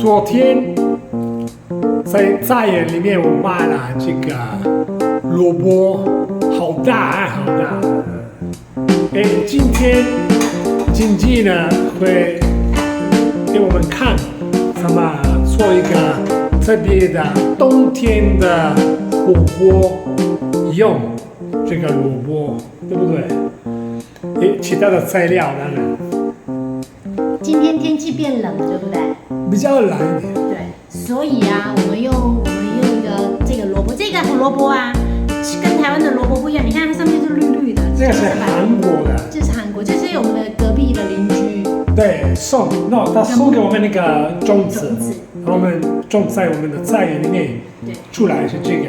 昨天在菜园里面我买了这个萝卜，好大啊，好大。今天经济呢会给我们看怎么做一个特别的冬天的火锅，用这个萝卜，对不对？其他的材料当然。今天天气变冷了，对不对？比较冷一点。对，所以啊，我们用一个这个萝卜，这个红萝卜啊，跟台湾的萝卜不一样。你看它上面是绿绿的，这个是韩国的。这是韩国，这是我们的隔壁的邻居。对，他送给我们那个种子，我们种在我们的菜园里面。对，出来是这个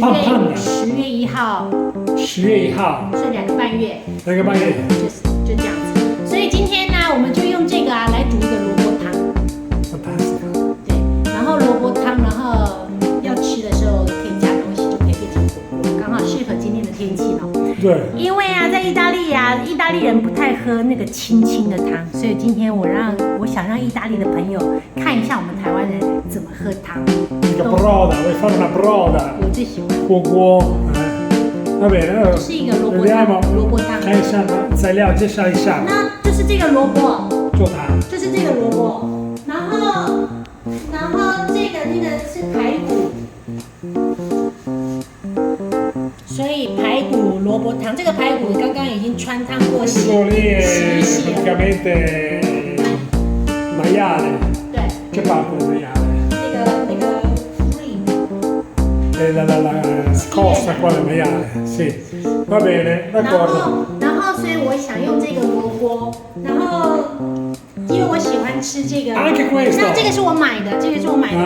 胖胖的。10月1号。10月1号。所以2个半月。2个半月。就这样子。所以今天呢，我们就用这个啊来煮一个萝卜汤。对，然后萝卜汤，然后要吃的时候可以加东西，就可以变成火锅，刚好适合今天的天气咯。对。因为啊，在意大利啊，意大利人不太喝那个清清的汤，所以今天我想让意大利的朋友看一下我们台湾人怎么喝汤。一个 broda, vuoi fare una broda? 我最喜欢。火锅。Va bene, 这是一个萝卜汤。萝卜汤。看一下材料，介绍一下。那就是这个萝卜。做汤。就是这个萝卜，然后那个是排骨。所以排骨萝卜汤，这个排骨刚刚已经穿烫过洗洗洗了。praticamente maiale。对。Che parte del maiale？ 那个 la scossa qua del maiale。sì。Va bene, d'accordo。然后，所以我想用这个萝卜，然后因为我喜欢吃这个。Anche questo。那这个是我买的，这个是我买的。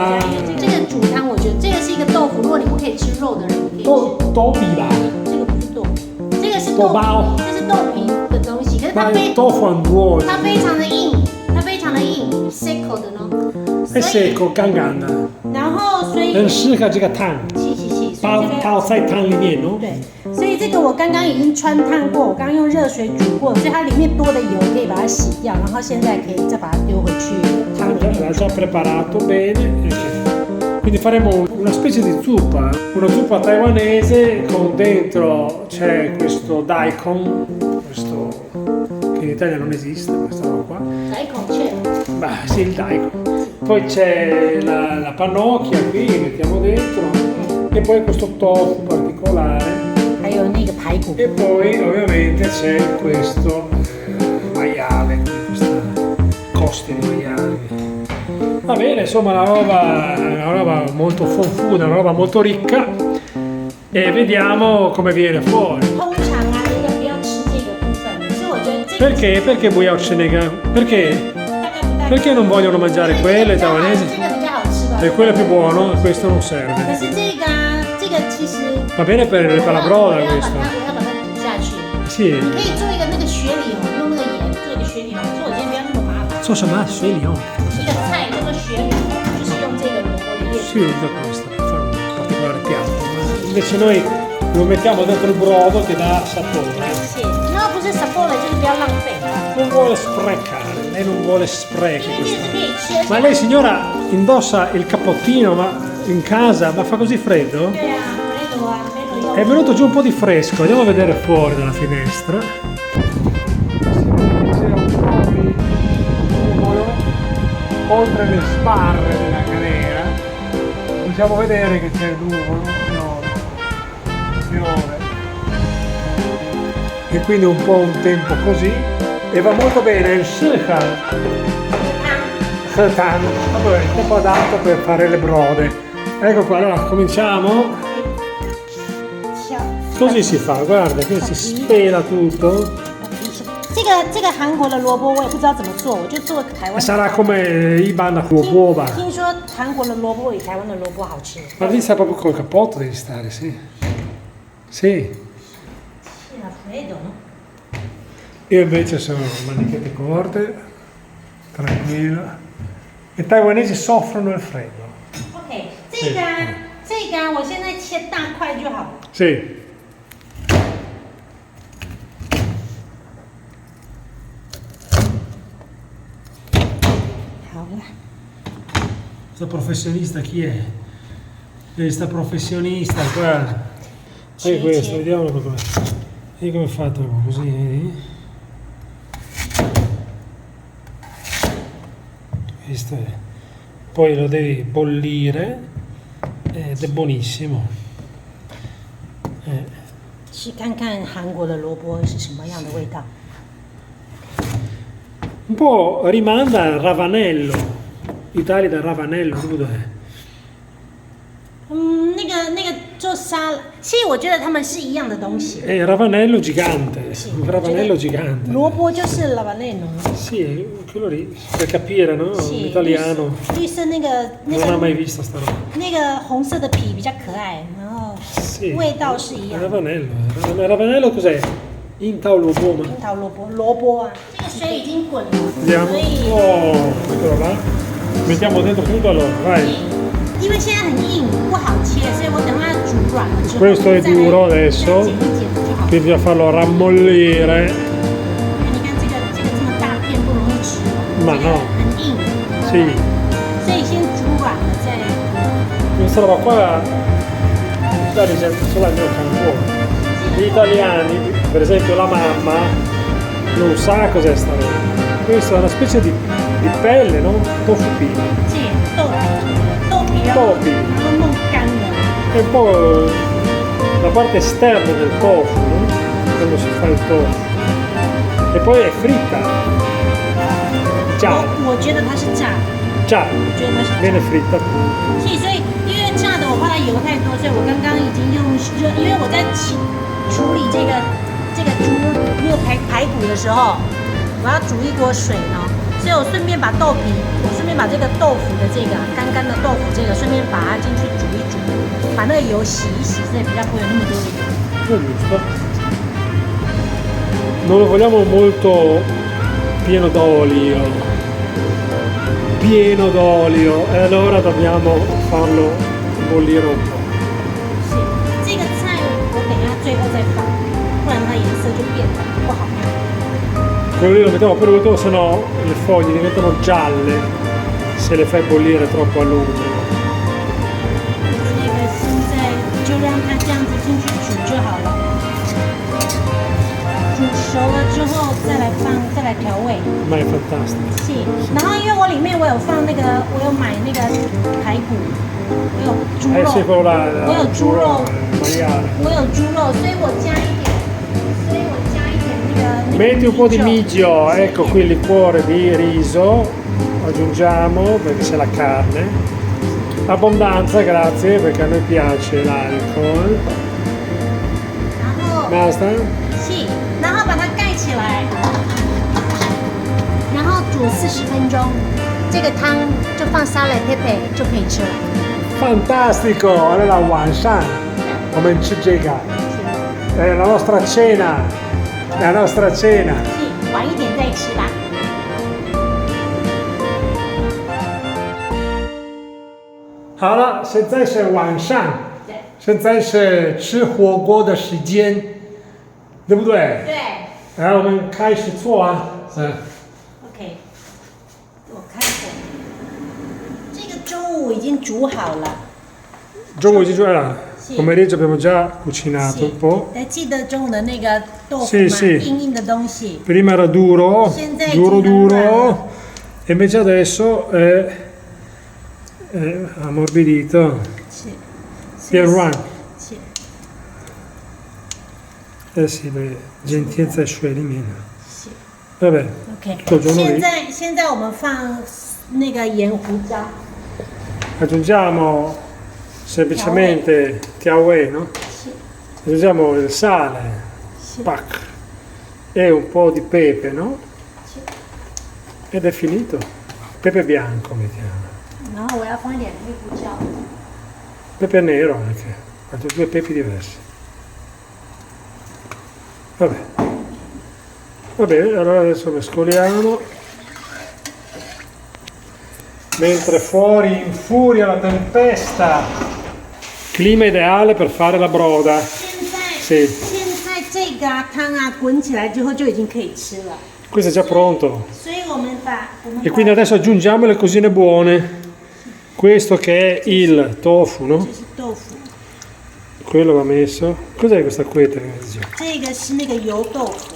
这个煮汤，我觉得这个是一个豆腐，如果你不可以吃肉的人，可以吃。豆皮吧。这个不是豆皮，这个是豆包，这是豆皮的东西，可是它非常的硬，它非常的硬 ，secco 的呢。è secco,干的。然后所以。很适合这个汤。泡在汤里面哦。对，所以这个我刚刚已经穿烫过，我刚刚用热水煮过，所以它里面多的油可以把它洗掉，然后现在可以再把它丢回去汤里面。L'ha già preparato bene. Quindi faremo una specie di zuppa, una zuppa taiwanese con dentro c'è questo daikon, questo che in Italia non esiste, questa roba qua. Daikon c'è? Beh, sì, il daikon. Poi c'è la pannocchia qui, mettiamo dentro. E poi questo tofu particolare. E poi ovviamente c'è questo maiale, questa coste di maiale. Va bene, insomma una roba molto fonfuda, una roba molto ricca e vediamo come viene fuori. Perché? Perché Buiao Cenega? Perché? Perché non vogliono mangiare quelle taiwanesi? E quello è più buono, questo non serve. Va bene per la broda questo. Sì. So什么水里哦？一个菜叫做雪里红，就是用这个萝卜的叶子。Sì, questo per fare un particolare piatto. Invece noi lo mettiamo dentro il brodo che dà sapore. Sì. No, 不是 sapore, 就是不要浪费。Non vuole sprecare, lei non vuole sprechi questo. Ma lei signora indossa il cappottino ma in casa, ma fa così freddo? È venuto giù un po' di fresco, andiamo a vedere fuori dalla finestra. Oltre le sbarre della galera possiamo vedere che c'è nuvolo, piove e quindi un po' un tempo così e va molto bene il Setan, vabbè, il tempo adatto per fare le brode. Ecco qua, allora cominciamo. Così si fa, guarda che si spela tutto. 这个韩国的萝卜我也不知道怎么做，我就做台湾。Sarà come Iban da火吧？听说韩国的萝卜比台湾的萝卜好吃。Ma lì sta proprio col cappotto devi stare, sì. Sì. C'era freddo, no? Io invece sono manichette corte, tranquillo. I taiwanesi soffrono il freddo. Ok, 这个我现在切大块就好。Sì. 好了。Sta professionista chi è? Sta professionista qua. E questo, vediamo come. E come è fatto così, vedi? Questo è. Poi lo devi bollire ed è buonissimo. 去看看韩国的萝卜是什么样的味道。 Un po' rimanda al ravanello, Italia da ravanello, dov'è? 那个做沙拉，其实我觉得他们是一样的东西。 È il ravanello gigante, un ravanello 萝 gigante. 卜就是 lavanello。 Sì, quello lì, per capire, no? 是 L'italiano 绿色那个 non ha mai visto sta roba. 那个红色的皮比较可爱，然后 Sì, 味道是一 il 样的。 ravanello. Il ravanello cos'è? Intauloboma. 樱桃萝卜啊，这个水已经滚了， Vediamo. 所以 Oh, eccolo là. Mettiamo dentro tutto allora, vai. 因为现在很硬，不好切，所以我等它煮软了之后， Questo è 再来 duro adesso. 再剪一剪就好。 Quindi bisogna farlo rammollire. 你看这么大片不容易吃， Ma 这个 no. 很硬， Sì. 所以先煮软了再。 Questa roba qua dai solo al mio canguro. Gli italiani, per esempio la mamma, non sa cos'è sta roba. Questa è una specie di pelle, no? Tofu pino. 这豆皮要 豆皮 然后弄干了， È un po' la parte esterna del tofu, no? Quando si fa il tofu. E poi è fritta. Già, 我觉得它是炸的， già, 我觉得它是炸的 viene fritta. 所以因为炸的我怕它油太多，所以我刚刚已经用热，因为我在处理这个猪那个排骨的时候，我要煮一锅水呢，所以我顺便把豆皮，我顺便把这个豆腐的这个干干的豆腐这个，顺便把它进去煮一煮，把那个油洗一洗，所以比较不会有那么多的油。 Giusto. Non lo vogliamo molto pieno d'olio. Pieno d'olio. E allora dobbiamo farlo bollire un po'. 是这个菜我等一下最后再放，不然它颜色就变了，不好看。 Quello lì lo mettiamo per ultimo, se no le foglie diventano gialle se le fai bollire troppo a lungo. 这个现在就让它这样子进去煮就好了。煮熟了之后再来调味。 Ma è fantastico. 是，然后因为我里面我有放那个，我有买那个排骨，我有猪 Sì, 肉， quello là, 我有猪肉， maiale. 我有猪肉，所以我加一点，那个。 Metti un po' di migio, ecco qui il liquore di riso, aggiungiamo perché c'è la carne. Abbondanza, grazie, perché a noi piace l'alcol. 然后 Basta? 是，然后把它盖起来，然后煮40分钟，这个汤就放沙拉佩佩就可以吃了。 Fantastico! Allora Wanshan, come in Cigega. È la nostra cena. La nostra cena. 是，晚一点再吃吧。好了，现在是晚上，对。现在是吃火锅的时间，对不对？对。来，我们开始做啊。嗯。 OK，我开火。这个中午已经煮好了。 中午已经做了， Sì. pomeriggio abbiamo già cucinato un po'. 还记得中午的那个豆腐 Sì, 吗？ sì. 硬硬的东西。 Prima era duro, Senza duro il duro, e invece adesso è ammorbidito. 是。 Pian run. 是。 Eh sì, perché gentilezza e scioglimento. 是。 Vabbè, OK。 tutto il giorno lì. 现在我们放那个盐胡椒。 Aggiungiamo semplicemente tiawe, no? 是。 Aggiungiamo il sale, 是。 pac, e un po' di pepe, no? 是。 Ed è finito. Pepe bianco mettiamo. 然后我要放一点黑胡椒。 Pepe nero anche, altri due pepi diversi. Vabbè. Va bene, allora adesso mescoliamo. Mentre fuori infuria la tempesta. Clima ideale per fare la broda. 现在这个汤啊滚起来之后就已经可以吃了， Questo è già pronto. 所以我们把 E quindi adesso aggiungiamo le cosine buone. Questo che è il tofu, no? 这是豆腐， Quello va messo. Cos'è questa queta che dice? 这个是那个油豆腐，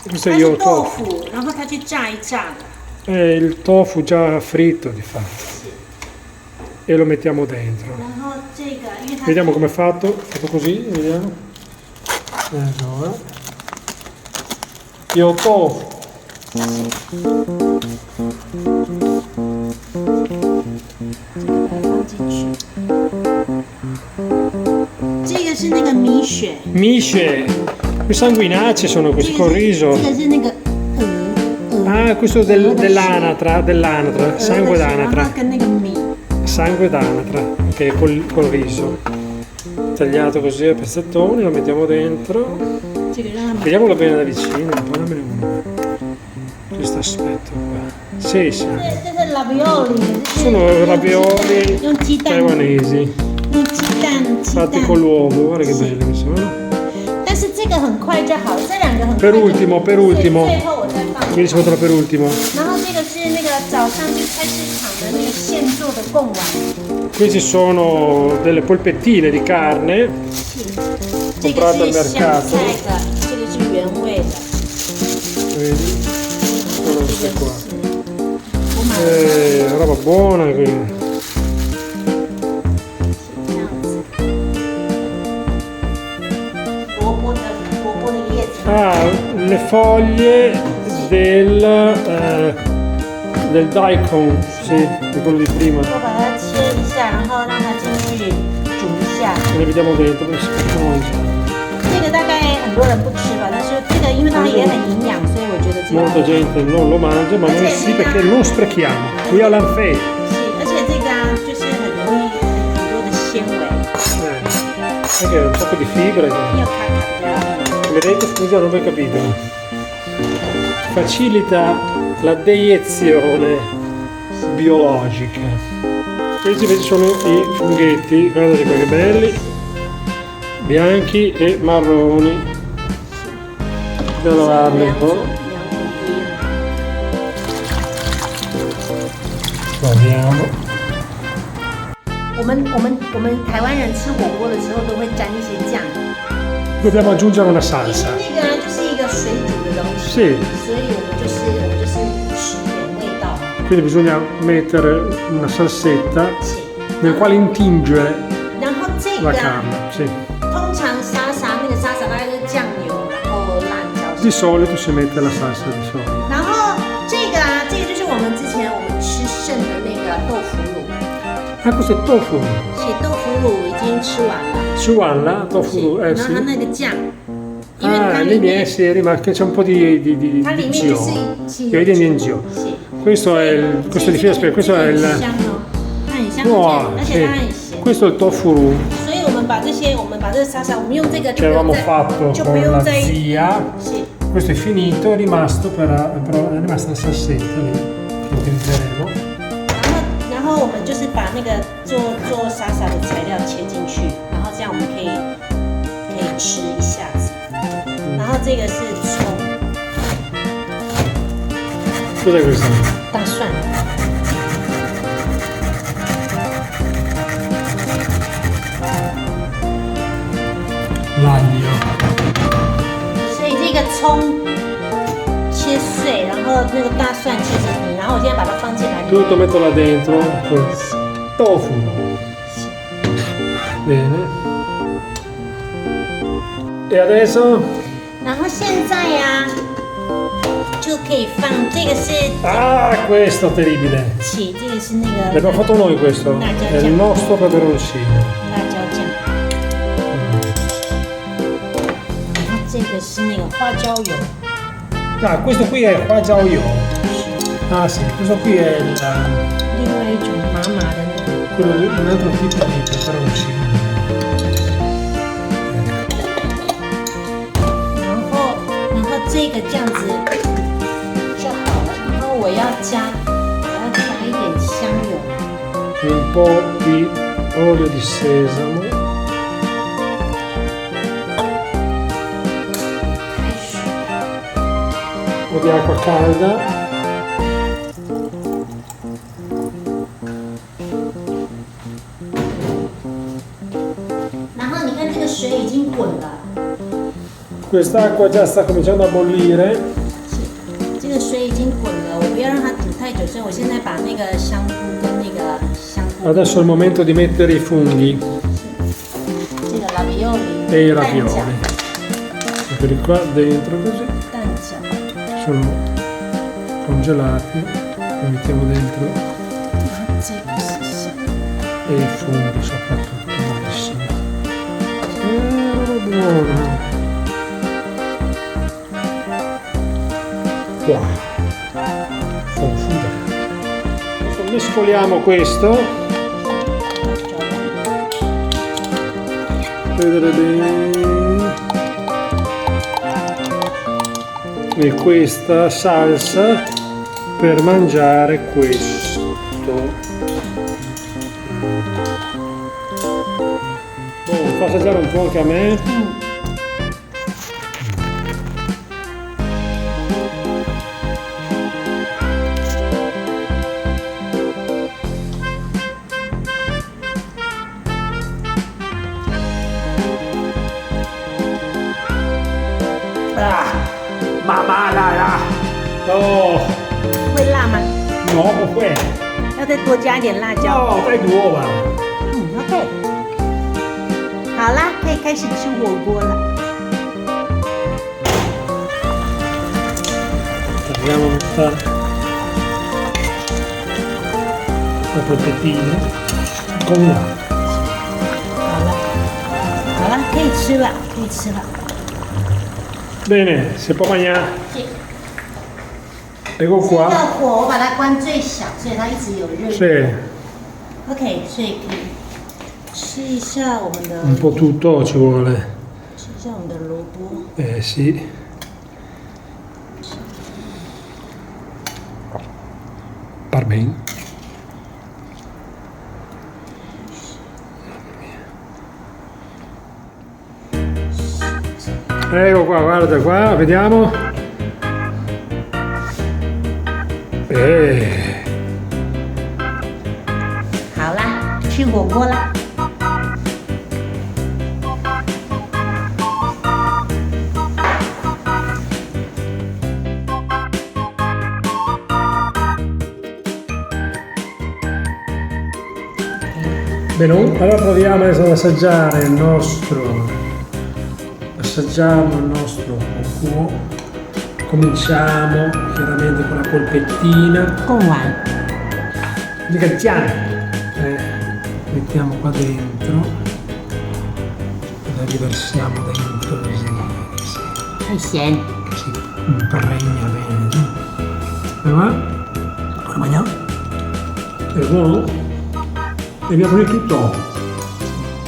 Questo 它 è 是 io 豆 tofu. 腐，然后它去炸一炸的。 È il tofu già fritto di fatto. E lo mettiamo dentro. 然后这个，因为它 Vediamo com'è fatto. Fatto così, vediamo. Allora. Io tofu. 放进去。这个是那个米血， Misce. I sanguinacei sono 这 questi 个 con 是 riso. 这个是那个鹅， Ah, questo dell'anatra, dell'anatra, sangue 然后 d'anatra. 跟那个米， Sangue d'anatra, che è col riso. Tagliato così a pezzettoni, lo mettiamo dentro. 这个让它 Vediamolo bene da vicino, poi dammene uno. Questo aspetto qua. Sì, sì. 这是 ravioli， Sono ravioli 用鸡蛋， taiwanesi, 用鸡蛋，鸡 fatti 蛋。 con l'uovo, guarda che belli che sono. 但是这个很快就好了，这两个很快 Per 就 ultimo, per ultimo. 最后我再放。 Quindi ci mettono per ultimo. 然后这个是那个早上去菜市场的那个现做的贡丸， Questi sono delle polpettine di carne 这个 comprate al 是香 mercato. 菜的，这个是原味的。 Vedi? Sono queste qua. 我买了 Roba buona qui. 这样子，萝卜的叶子， Ah, le foglie del daikon, sì, di quello di prima. 我把它切一下，然后让它进去煮一下。 Ce ne vediamo dentro, perché si possono mangiare. 这个大概很多人不吃吧，但是这个因为它也很营养，所以我觉得这个 Molta gente non lo mangia, ma noi sì perché non sprechiamo. Qui all'anfei. 是，而且这个啊，就是很容易很多的纤维， Anche un sacco di fibre. 要卡卡的。 Vedete, scusa, non ho capito. Facilita la deiezione biologica. Questi invece sono i funghetti, guardate qua che belli, bianchi e marroni. Da lavarli un po'. Proviamo. 我们台湾人吃火锅的时候都会沾一些酱， Dobbiamo aggiungere una 因为 salsa. 那个啊就是一个水煮的东西， Sì, 所以我们就是吃点味道。 quindi bisogna mettere una salsetta 是， nel quale intingere 然后这 la 个啊 carne. Sì. 通常沙沙那个沙沙大概就是酱油，然后辣椒。 Di solito si mette la salsa di solito. 然后这个啊，这个就是我们之前我们吃剩的那个豆腐乳， Ah, questo è tofu. 写豆腐乳已经吃完了。 Ciualla, tofu, 然后它 sì. 那个酱，因为它 Ah, 里 lì 面 viene sì, rimane, c'è un po'它里 di 面就 gio. 是 Io vedi in gio. 是 Questo è il, questo di fiasco, questo è 很 il, 香哦，它很香， wow, 而且 sì. 它很咸。 Questo è il tofu roux 所以我们把这个沙沙，我们用这个 che avevamo fatto 就不 con 用 la 再 zia. 是 Questo è finito, è rimasto però è rimasta la salsetta lì che utilizzeremo. 然后我们就是把那个做沙沙的材料切进去，然后这样我们可以吃一下子。然后这个是葱、 Cos'è questo? 大蒜， L'aglio. 所以这个葱切碎，然后那个大蒜切成泥，然后我现在把它放进来。 Tutto metto là dentro. Tofu. Bene. E adesso? 然后现在呀、就可以放这个是 Ah, questo terribile. 起，这个是那个 L'abbiamo fatto noi questo. L'aglio È il già. nostro peperoncino. 辣椒酱，然后这个是那个花椒油， Ah, questo qui è qua già io. Ah sì, questo qui è 另外一种麻麻的那个。 quello di un altro tipo di peperoncino. 然后这个这样子就好了。然后我要加一点香油， Un po' di olio di sesamo. 开水， Un po' di acqua calda. 滚了。 Quest'acqua già sta cominciando a bollire. 是，这个水已经滚了，我不要让它煮太久，所以我现在把那个香菇跟那个香菇。 Adesso è il momento di mettere i funghi 这个 ravioli e i 蛋 ravioli. 饺， Eccoli qua dentro così. 蛋饺， Sono congelati. Li mettiamo dentro. 这个是香。 E i funghi soprattutto, buonissimi. Buono. Qua. Adesso mescoliamo questo. Vedere bene. E questa salsa per mangiare questo. Fa assaggiare un po' anche a me. Mamma la. Oh, 会辣吗？ no,不会。要再多加一点辣椒。 No, dai due uova. OK。好啦，可以开始吃火锅了。 Tagliamo la polpettina con l'acqua. 好了，好了，可以吃了，可以吃了。 Bene, si può mangiare. 这 Ecco 这 qua. 个火我把它关最小，所以它一直有热。 Sì, OK，所以可以吃一下我们的， un po' tutto ci vuole. 吃一下我们的萝卜。 Sì. Parmen. Ecco qua, guarda qua, vediamo. Eh. 好啦，吃火锅啦。 Bene, allora proviamo adesso ad assaggiare il nostro. Assaggiamo il nostro cucù. Cominciamo chiaramente con la polpettina. 贡丸， Mica già. Mettiamo qua dentro. La riversiamo dentro così. Sì, 太咸。 che si impregna bene. Allora, come mangiamo? È buono? E abbiamo pulito tutto.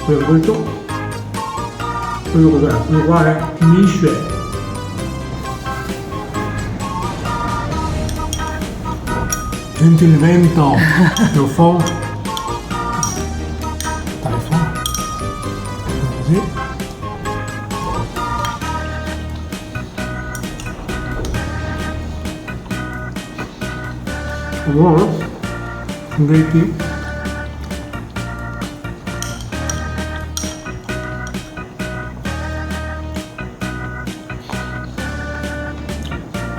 Quello pulito. Quello cos'è? Quello qua è finisce. Senti il vento, lo fa. Dai fa. Così. Buono? Funghetti.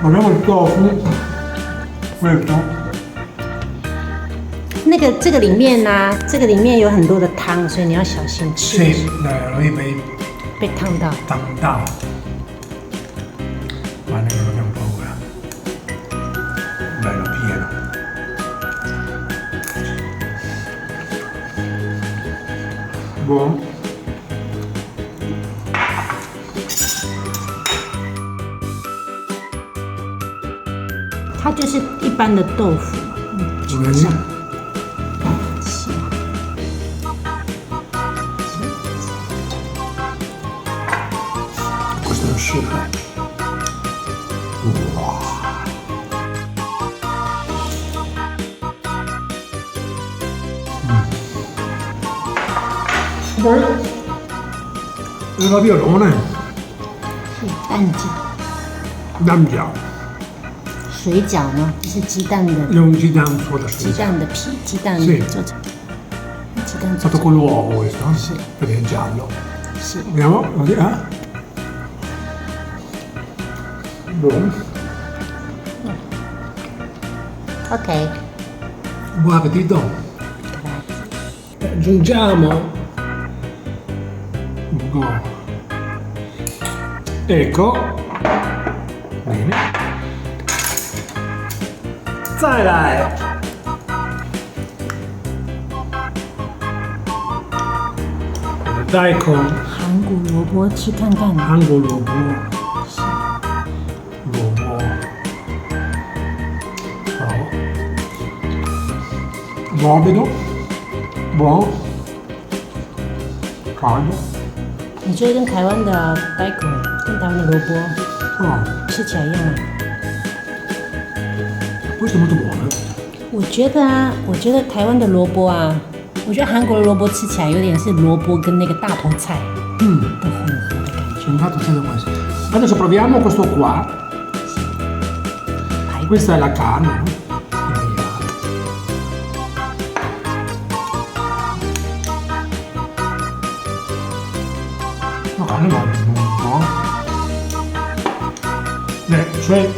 Abbiamo il tofu, questo. 那个这个里面呢、这个里面有很多的汤，所以你要小心吃， Sì, noi bei 被烫到。 tantao. Guarda che non abbiamo paura. Bello pieno. Buono. 它就是一般的豆腐，基本上。是 Questo è un sugo. Wow. Il raviolone, 是蛋饺， damgiao, 水饺呢就是鸡蛋的 non ci danno solo da 鸡 sfida. 蛋的皮，鸡蛋是做成，鸡蛋做 Fatto 成 con l'uovo questo, perché è giallo. Sì. Vediamo, così, Buon. Ok. Buon appetito. Grazie. Aggiungiamo un po'. Ecco. Bene. 再来 daikon 韩国萝卜吃看看。韩国萝卜萝卜好 morbido buono caldo 你觉得跟台湾的 daikon 跟台湾的萝卜 oh, 吃起来一样吗？ questo è molto buono 我觉得台湾的萝卜啊，我觉得韩国的萝卜吃起来有点是萝卜跟那个大头菜的混合的感觉。 infatti c'è da questo adesso proviamo questo qua 排骨 questa è la carne no? Quindi, la carne molto buona cioè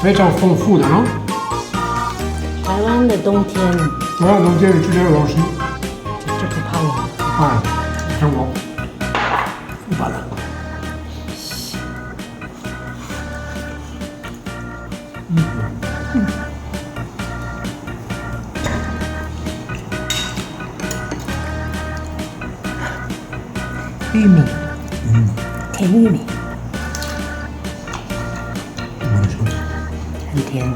facciamo fonfuda no? 台湾的冬天 Però non tiene più le rossi 就不怕冷。 diciamo vada玉米，甜玉米，很甜。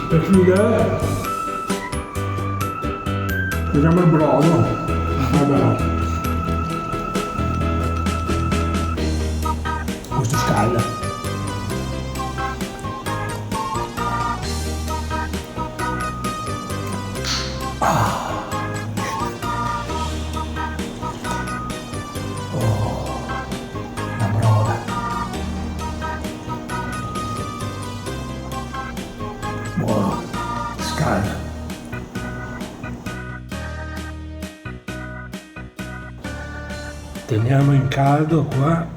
per chiudere vediamo il brodo vabbè questo scalda la broda buono scalda teniamo in caldo qua